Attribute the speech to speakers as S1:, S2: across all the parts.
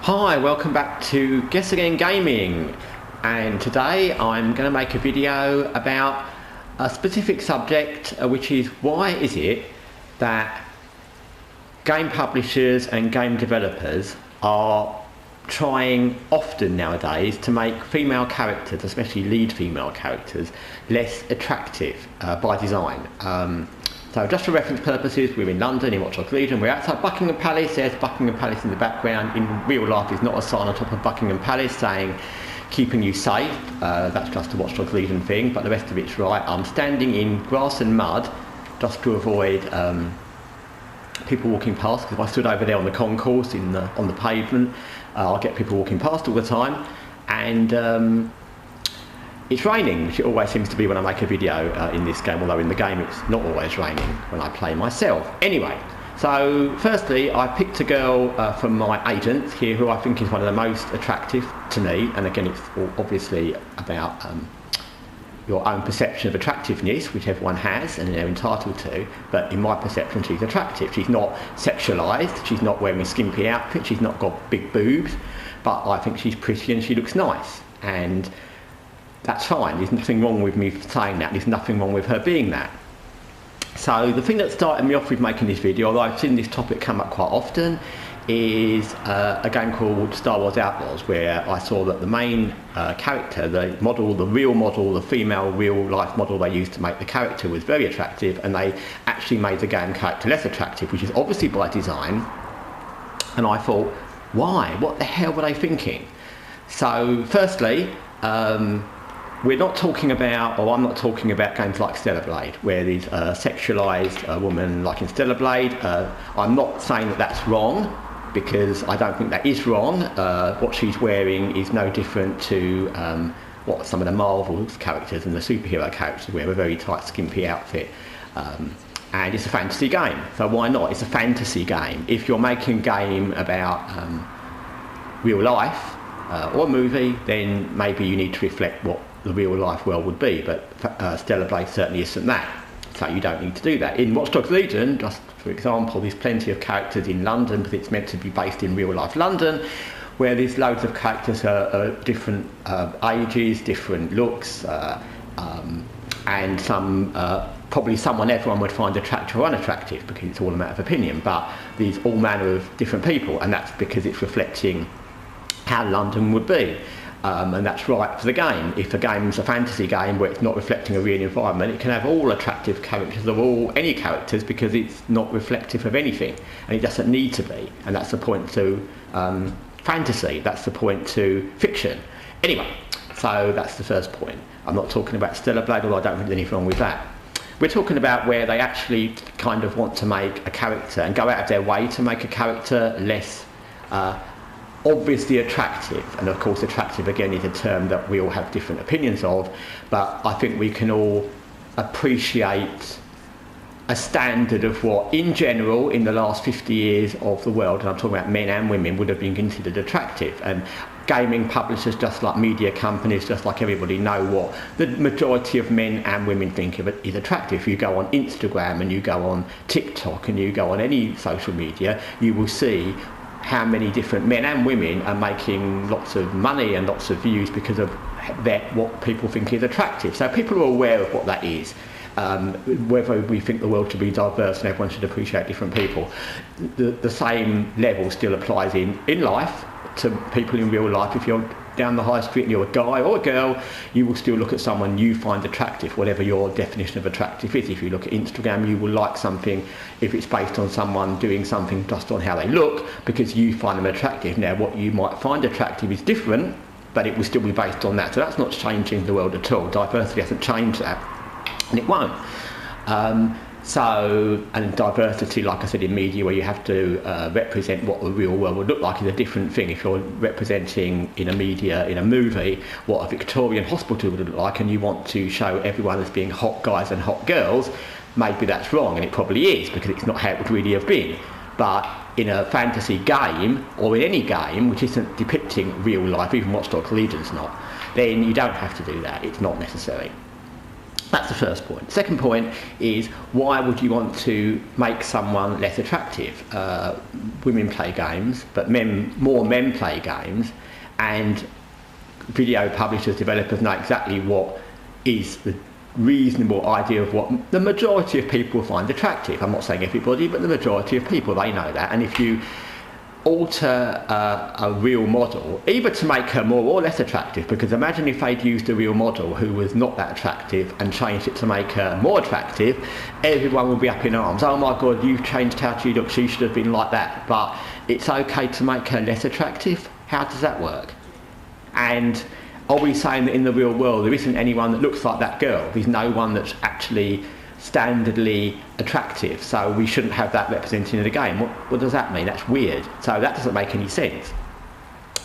S1: Hi, welcome back to Guessagaingaming, and today I'm going to make a video about a specific subject, which is why is it that game publishers and game developers are trying often nowadays to make female characters, especially lead female characters, less attractive by design. So just for reference purposes, we're in London, in Watch Dogs Legion, we're outside Buckingham Palace, there's Buckingham Palace in the background. In real life there's not a sign on top of Buckingham Palace saying keeping you safe, that's just a Watch Dogs Legion thing, but the rest of it's right. I'm standing in grass and mud just to avoid people walking past, because if I stood over there on the concourse on the pavement, I'll get people walking past all the time, and it's raining, which it always seems to be when I make a video in this game, although in the game it's not always raining when I play myself. Anyway, so firstly I picked a girl from my agent here who I think is one of the most attractive to me, and again it's obviously about your own perception of attractiveness, which everyone has and they're entitled to, but in my perception she's attractive. She's not sexualised, she's not wearing a skimpy outfit, she's not got big boobs, but I think she's pretty and she looks nice, and that's fine. There's nothing wrong with me saying that, there's nothing wrong with her being that. So the thing that started me off with making this video, although I've seen this topic come up quite often, is a game called Star Wars Outlaws, where I saw that the main character, the real model, the female real life model they used to make the character was very attractive, and they actually made the game character less attractive, which is obviously by design. And I thought, why? What the hell were they thinking? So firstly, we're not talking about, or I'm not talking about games like Stellar Blade, where there's a sexualised woman like in Stellar Blade. I'm not saying that that's wrong, because I don't think that is wrong. What she's wearing is no different to what some of the Marvel characters and the superhero characters wear, a very tight skimpy outfit. And it's a fantasy game, so why not? It's a fantasy game. If you're making a game about real life or a movie, then maybe you need to reflect what the real life world would be, but Stellar Blade certainly isn't that, so you don't need to do that. In Watch Dogs Legion, just for example, there's plenty of characters in London, but it's meant to be based in real life London, where there's loads of characters are different ages, different looks, and some probably someone everyone would find attractive or unattractive, because it's all a matter of opinion, but there's all manner of different people, and that's because it's reflecting how London would be. And that's right for the game. If a game's a fantasy game where it's not reflecting a real environment, it can have all attractive characters or any characters, because it's not reflective of anything, and it doesn't need to be. And that's the point to fantasy, that's the point to fiction. Anyway, so that's the first point. I'm not talking about Stellar Blade, although I don't think there's anything wrong with that. We're talking about where they actually kind of want to make a character and go out of their way to make a character less obviously attractive. And of course attractive again is a term that we all have different opinions of, but I think we can all appreciate a standard of what in general in the last 50 years of the world, and I'm talking about men and women, would have been considered attractive. And gaming publishers, just like media companies, just like everybody, know what the majority of men and women think of it is attractive. If you go on Instagram and you go on TikTok and you go on any social media, you will see how many different men and women are making lots of money and lots of views because of what people think is attractive. So people are aware of what that is. Whether we think the world should be diverse and everyone should appreciate different people, the same level still applies in life to people in real life. If you're down the high street and you're a guy or a girl, you will still look at someone you find attractive, whatever your definition of attractive is. If you look at Instagram, you will like something if it's based on someone doing something just on how they look, because you find them attractive. Now what you might find attractive is different, but it will still be based on that. So that's not changing the world at all. Diversity hasn't changed that, and it won't. And diversity, like I said, in media, where you have to represent what the real world would look like, is a different thing. If you're representing in a movie, what a Victorian hospital would look like, and you want to show everyone as being hot guys and hot girls, maybe that's wrong, and it probably is, because it's not how it would really have been. But in a fantasy game, or in any game which isn't depicting real life, even Watch Dogs Legion's not, then you don't have to do that. It's not necessary. That's the first point. Second point is, why would you want to make someone less attractive? Women play games, but more men play games, and video publishers, developers know exactly what is the reasonable idea of what the majority of people find attractive. I'm not saying everybody, but the majority of people, they know that. And if you alter a real model, either to make her more or less attractive, because imagine if they'd used a real model who was not that attractive and changed it to make her more attractive, everyone would be up in arms. Oh my God, you've changed how she looks, she should have been like that. But it's okay to make her less attractive? How does that work? And are we saying that in the real world there isn't anyone that looks like that girl? There's no one that's actually standardly attractive, so we shouldn't have that represented in the game. What does that mean? That's weird. So that doesn't make any sense.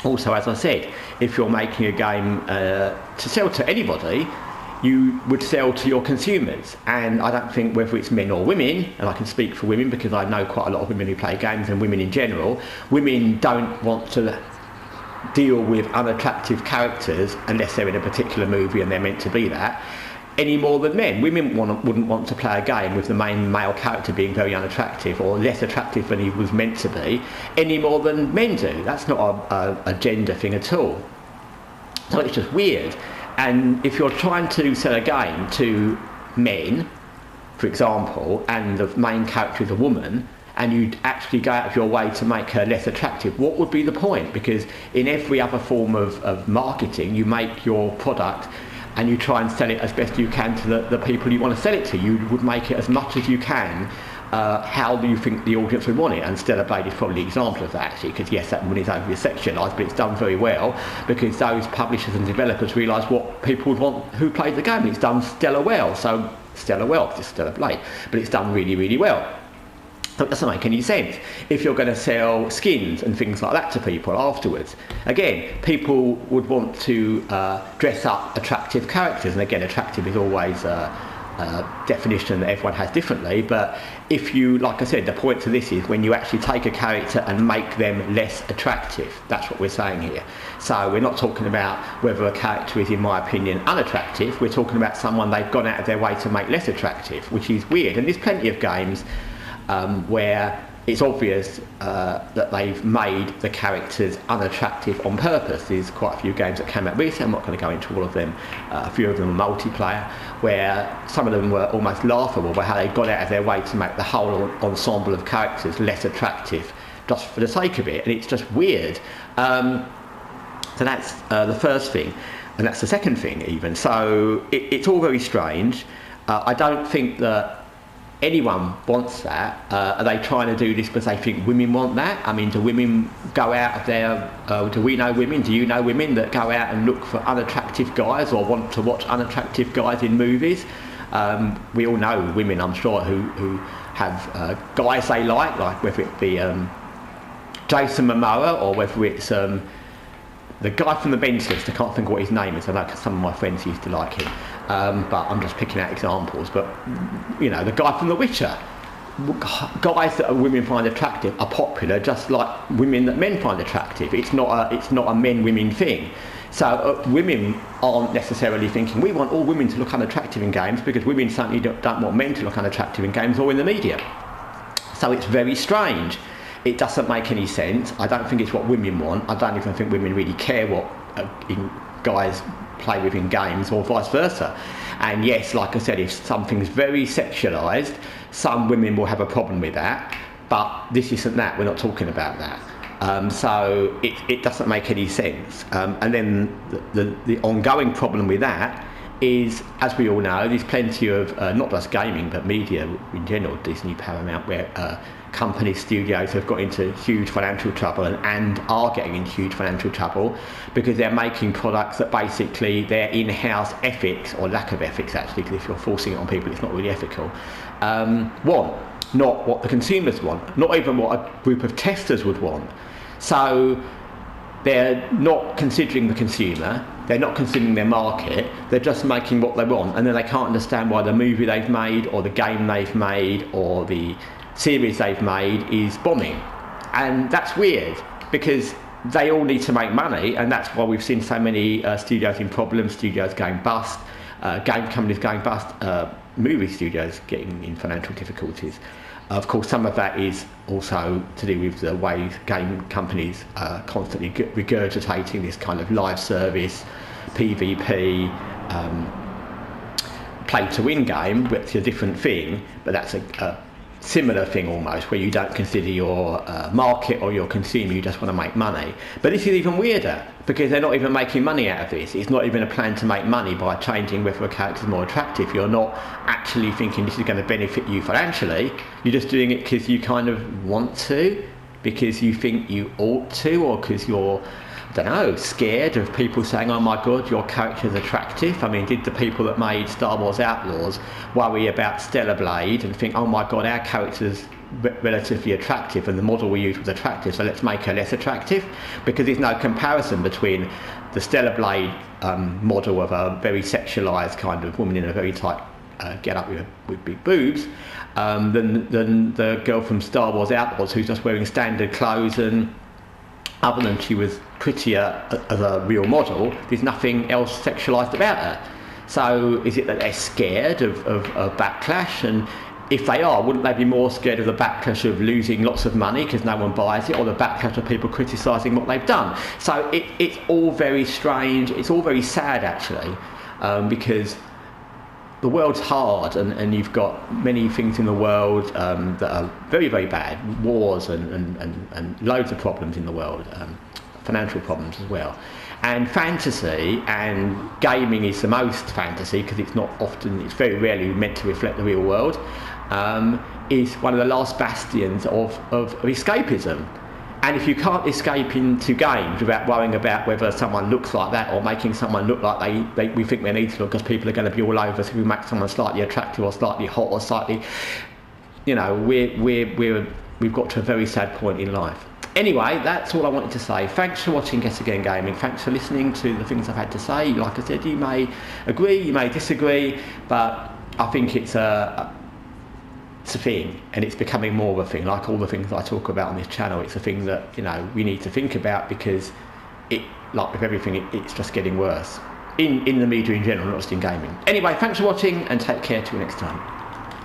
S1: Also, as I said, if you're making a game to sell to anybody, you would sell to your consumers. And I don't think whether it's men or women, and I can speak for women because I know quite a lot of women who play games, and women in general, women don't want to deal with unattractive characters unless they're in a particular movie and they're meant to be that, any more than men. Women wouldn't want to play a game with the main male character being very unattractive or less attractive than he was meant to be, any more than men do. That's not a gender thing at all. So it's just weird. And if you're trying to sell a game to men, for example, and the main character is a woman, and you'd actually go out of your way to make her less attractive, what would be the point? Because in every other form of marketing, you make your product and you try and sell it as best you can to the people you want to sell it to. You would make it as much as you can how do you think the audience would want it. And Stellar Blade is probably an example of that, actually, because yes, that one is overly sexualised, but it's done very well because those publishers and developers realise what people would want who played the game, and it's done stellar well. So stellar well, because it's Stellar Blade, but it's done really, really well. So it doesn't make any sense. If you're going to sell skins and things like that to people afterwards, again, people would want to dress up attractive characters, and again, attractive is always a definition that everyone has differently, but if you, like I said, the point to this is when you actually take a character and make them less attractive. That's what we're saying here. So we're not talking about whether a character is, in my opinion, unattractive. We're talking about someone they've gone out of their way to make less attractive, which is weird. And there's plenty of games where it's obvious that they've made the characters unattractive on purpose. There's quite a few games that came out recently, I'm not going to go into all of them, a few of them are multiplayer, where some of them were almost laughable, by how they got out of their way to make the whole ensemble of characters less attractive just for the sake of it, and it's just weird. So that's the first thing, and that's the second thing even. So it's all very strange. I don't think that anyone wants that. Are they trying to do this because they think women want that? I mean, do women go out of their, do we know women, do you know women that go out and look for unattractive guys or want to watch unattractive guys in movies? We all know women, I'm sure, who have guys they like whether it be Jason Momoa or whether it's the guy from The Mentalist. I can't think what his name is. I know some of my friends used to like him, but I'm just picking out examples. But you know, the guy from The Witcher. Guys that women find attractive are popular, just like women that men find attractive. It's not a men-women thing. So women aren't necessarily thinking we want all women to look unattractive in games, because women certainly don't want men to look unattractive in games or in the media. So it's very strange. It doesn't make any sense. I don't think it's what women want. I don't even think women really care what guys play with in games, or vice versa. And yes, like I said, if something's very sexualised, some women will have a problem with that, but this isn't that. We're not talking about that. So it doesn't make any sense. And then the ongoing problem with that is, as we all know, there's plenty of, not just gaming, but media in general, Disney, Paramount, where companies, studios have got into huge financial trouble and are getting into huge financial trouble because they're making products that basically their in-house ethics, or lack of ethics actually, because if you're forcing it on people it's not really ethical, want, not what the consumers want, not even what a group of testers would want. So they're not considering the consumer, they're not considering their market, they're just making what they want, and then they can't understand why the movie they've made or the game they've made or the series they've made is bombing. And that's weird, because they all need to make money, and that's why we've seen so many studios in problems, studios going bust. game companies going bust, movie studios getting in financial difficulties. Of course, some of that is also to do with the way game companies are constantly regurgitating this kind of live service, PvP, play to win game, which is a different thing, but that's a similar thing almost, where you don't consider your market or your consumer, you just want to make money. But this is even weirder, because they're not even making money out of this. It's not even a plan to make money by changing whether a character is more attractive. You're not actually thinking this is going to benefit you financially. You're just doing it because you kind of want to, because you think you ought to, or because you're, I don't know, scared of people saying, oh my god, your character's attractive. I mean, did the people that made Star Wars Outlaws worry about Stellar Blade and think, oh my god, our character's relatively attractive and the model we used was attractive, so let's make her less attractive? Because there's no comparison between the Stellar Blade model of a very sexualised kind of woman in a very tight get-up with big boobs than the girl from Star Wars Outlaws who's just wearing standard clothes, and other than she was prettier as a real model, there's nothing else sexualised about her. So is it that they're scared of backlash? And if they are, wouldn't they be more scared of the backlash of losing lots of money because no one buys it, or the backlash of people criticising what they've done? So it's all very strange. It's all very sad, actually, because the world's hard, and you've got many things in the world that are very, very bad. Wars and loads of problems in the world, financial problems as well. And fantasy and gaming is the most fantasy, because it's very rarely meant to reflect the real world, is one of the last bastions of escapism. And if you can't escape into games without worrying about whether someone looks like that or making someone look like we think they need to look, because people are going to be all over, so we make someone slightly attractive or slightly hot or slightly, we've got to a very sad point in life. Anyway, that's all I wanted to say. Thanks for watching Guessagaingaming. Thanks for listening to the things I've had to say. Like I said, you may agree, you may disagree, but I think it's a thing, and it's becoming more of a thing. Like all the things I talk about on this channel, it's a thing that we need to think about, because like with everything, it's just getting worse in the media in general, not just in gaming. Anyway, thanks for watching, and take care till next time.